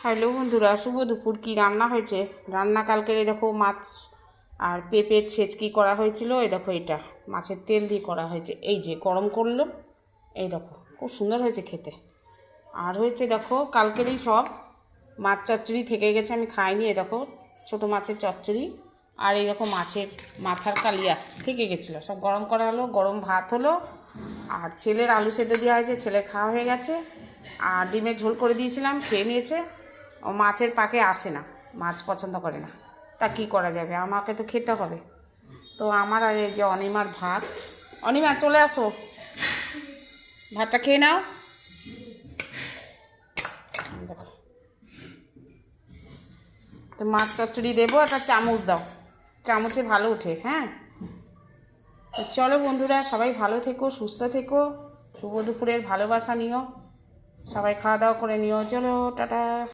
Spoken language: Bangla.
হ্যালো বন্ধুরা, শুভ দুপুর। কী রান্না হয়েছে? রান্না কালকের এই দেখো মাছ আর পেঁপের ছেচকি করা হয়েছিল। এই দেখো এটা মাছের তেল দিয়ে করা হয়েছে, এই যে গরম করলো, এই দেখো খুব সুন্দর হয়েছে খেতে। আর হয়েছে দেখো কালকেরই সব মাছ চচ্চড়ি থেকে গেছে, আমি খাইনি। এই দেখো ছোটো মাছের চচ্চড়ি, আর এই দেখো মাছের মাথার কালিয়া থেকে গেছিলো, সব গরম করা হলো, গরম ভাত হলো। আর ছেলের আলু সেদ্ধ দেওয়া হয়েছে, ছেলের খাওয়া হয়ে গেছে। আর ডিমের ঝোল করে দিয়েছিলাম, খেয়ে নিয়েছে। ও মাছের পাকে আসে না, মাছ পছন্দ করে না, তা কী করা যাবে, আমাকে তো খেতে হবে। তো আমার আর এই যে অনিমার ভাত। অনিমা চলে আসো, ভাতটা খেয়ে নাও। দেখো তো মাছ চচ্চড়ি দেবো, একটা চামচ দাও, চামচে ভালো ওঠে। হ্যাঁ, তো চলো বন্ধুরা, সবাই ভালো থেকো, সুস্থ থেকো, শুভ দুপুরের ভালোবাসা নিও, সবাই খাওয়া দাওয়া করে নিও। চলো, টাটা।